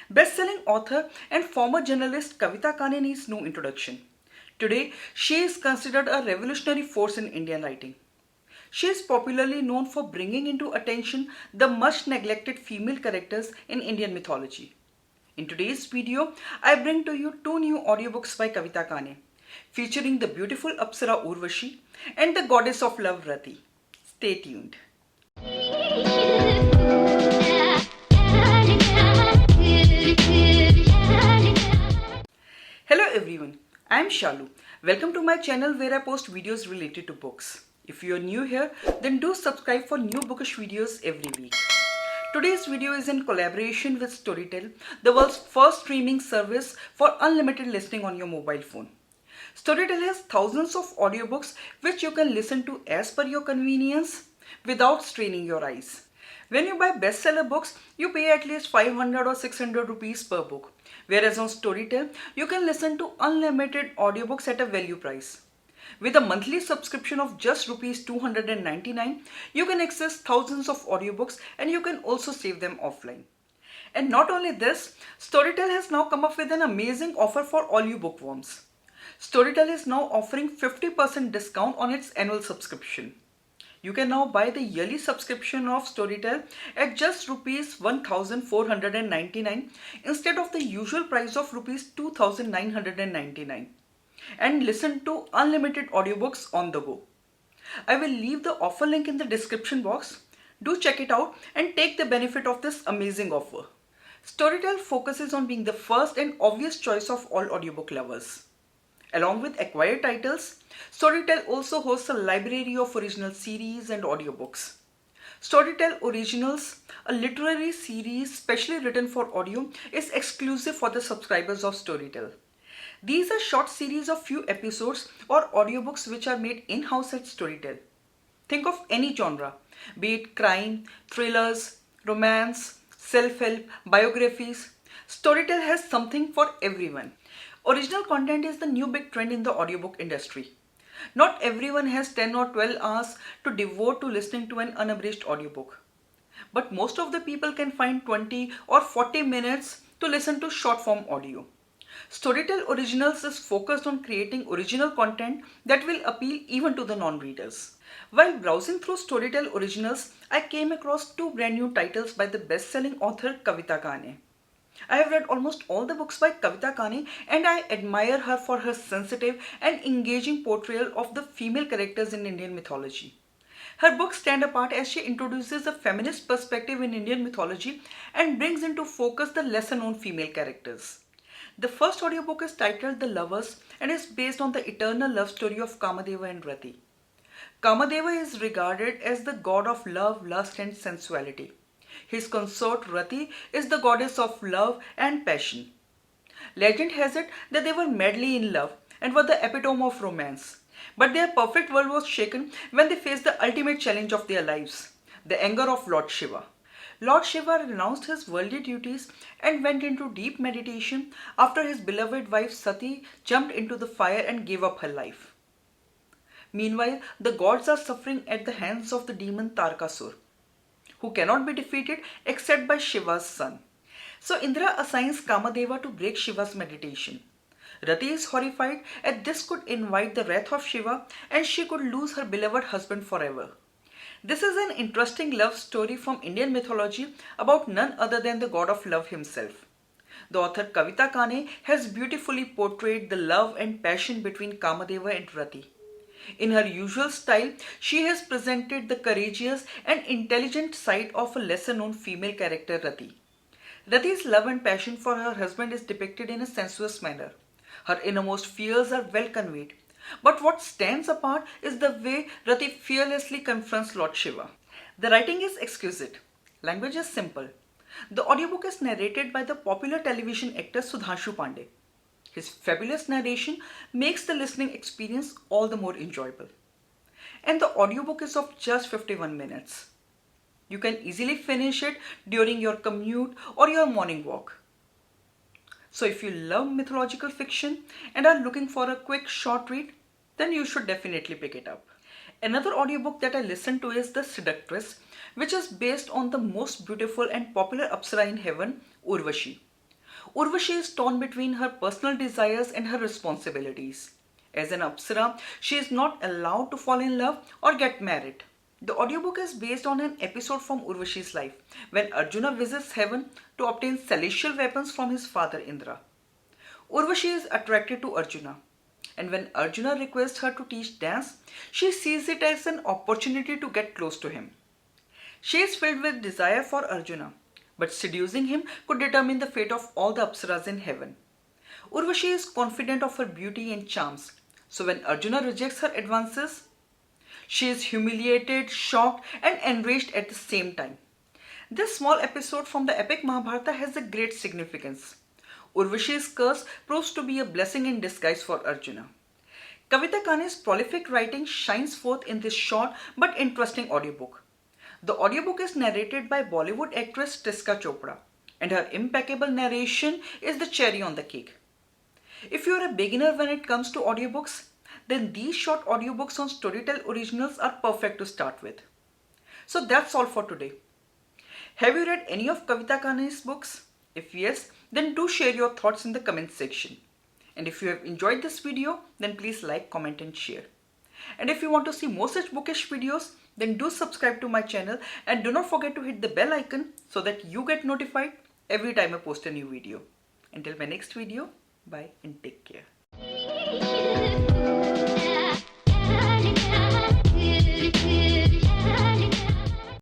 Best-selling author and former journalist Kavita Kane needs no introduction. Today, she is considered a revolutionary force in Indian writing. She is popularly known for bringing into attention the much neglected female characters in Indian mythology. In today's video, I bring to you two new audiobooks by Kavita Kane, featuring the beautiful Apsara Urvashi and the goddess of love Rati. Stay tuned. Hello everyone, I am Shalu. Welcome to my channel where I post videos related to books. If you are new here, then do subscribe for new bookish videos every week. Today's video is in collaboration with Storytel, the world's first streaming service for unlimited listening on your mobile phone. Storytel has thousands of audiobooks which you can listen to as per your convenience without straining your eyes. When you buy bestseller books, you pay at least 500 or 600 rupees per book. Whereas on Storytel, you can listen to unlimited audiobooks at a value price. With a monthly subscription of just rupees 299, you can access thousands of audiobooks and you can also save them offline. And not only this, Storytel has now come up with an amazing offer for all you bookworms. Storytel is now offering 50% discount on its annual subscription. You can now buy the yearly subscription of Storytel at just rupees 1499 instead of the usual price of rupees 2999 and listen to unlimited audiobooks on the go. I will leave the offer link in the description box. Do check it out and take the benefit of this amazing offer. Storytel focuses on being the first and obvious choice of all audiobook lovers. Along with acquired titles, Storytel also hosts a library of original series and audiobooks. Storytel Originals, a literary series specially written for audio, is exclusive for the subscribers of Storytel. These are short series of few episodes or audiobooks which are made in-house at Storytel. Think of any genre, be it crime, thrillers, romance, self-help, biographies. Storytel has something for everyone. Original content is the new big trend in the audiobook industry. Not everyone has 10 or 12 hours to devote to listening to an unabridged audiobook. But most of the people can find 20 or 40 minutes to listen to short form audio. Storytel Originals is focused on creating original content that will appeal even to the non-readers. While browsing through Storytel Originals, I came across two brand new titles by the best-selling author Kavita Kane. I have read almost all the books by Kavita Kane and I admire her for her sensitive and engaging portrayal of the female characters in Indian mythology. Her books stand apart as she introduces a feminist perspective in Indian mythology and brings into focus the lesser-known female characters. The first audiobook is titled The Lovers and is based on the eternal love story of Kamadeva and Rati. Kamadeva is regarded as the god of love, lust and sensuality. His consort Rati is the goddess of love and passion. Legend has it that they were madly in love and were the epitome of romance. But their perfect world was shaken when they faced the ultimate challenge of their lives, the anger of Lord Shiva. Lord Shiva renounced his worldly duties and went into deep meditation after his beloved wife Sati jumped into the fire and gave up her life. Meanwhile, the gods are suffering at the hands of the demon Tarakasur, who cannot be defeated except by Shiva's son. So Indra assigns Kamadeva to break Shiva's meditation. Rati is horrified as this could invite the wrath of Shiva and she could lose her beloved husband forever. This is an interesting love story from Indian mythology about none other than the god of love himself. The author Kavita Kane has beautifully portrayed the love and passion between Kamadeva and Rati. In her usual style, she has presented the courageous and intelligent side of a lesser-known female character, Rati. Rati's love and passion for her husband is depicted in a sensuous manner. Her innermost fears are well conveyed. But what stands apart is the way Rati fearlessly confronts Lord Shiva. The writing is exquisite. Language is simple. The audiobook is narrated by the popular television actor Sudhanshu Pandey. His fabulous narration makes the listening experience all the more enjoyable. And the audiobook is of just 51 minutes. You can easily finish it during your commute or your morning walk. So if you love mythological fiction and are looking for a quick short read, then you should definitely pick it up. Another audiobook that I listened to is The Seductress, which is based on the most beautiful and popular Apsara in heaven, Urvashi. Urvashi is torn between her personal desires and her responsibilities. As an Apsara, she is not allowed to fall in love or get married. The audiobook is based on an episode from Urvashi's life when Arjuna visits heaven to obtain celestial weapons from his father Indra. Urvashi is attracted to Arjuna, and when Arjuna requests her to teach dance, she sees it as an opportunity to get close to him. She is filled with desire for Arjuna, but seducing him could determine the fate of all the Apsaras in heaven. Urvashi is confident of her beauty and charms, so when Arjuna rejects her advances, she is humiliated, shocked, and enraged at the same time. This small episode from the epic Mahabharata has a great significance. Urvashi's curse proves to be a blessing in disguise for Arjuna. Kavita Kane's prolific writing shines forth in this short but interesting audiobook. The audiobook is narrated by Bollywood actress Tiska Chopra, and her impeccable narration is the cherry on the cake. If you are a beginner when it comes to audiobooks, then these short audiobooks on Storytel Originals are perfect to start with. So that's all for today. Have you read any of Kavita Kane's books? If yes, then do share your thoughts in the comment section. And if you have enjoyed this video, then please like, comment and share. And if you want to see more such bookish videos, then do subscribe to my channel and do not forget to hit the bell icon so that you get notified every time I post a new video. Until my next video, bye and take care.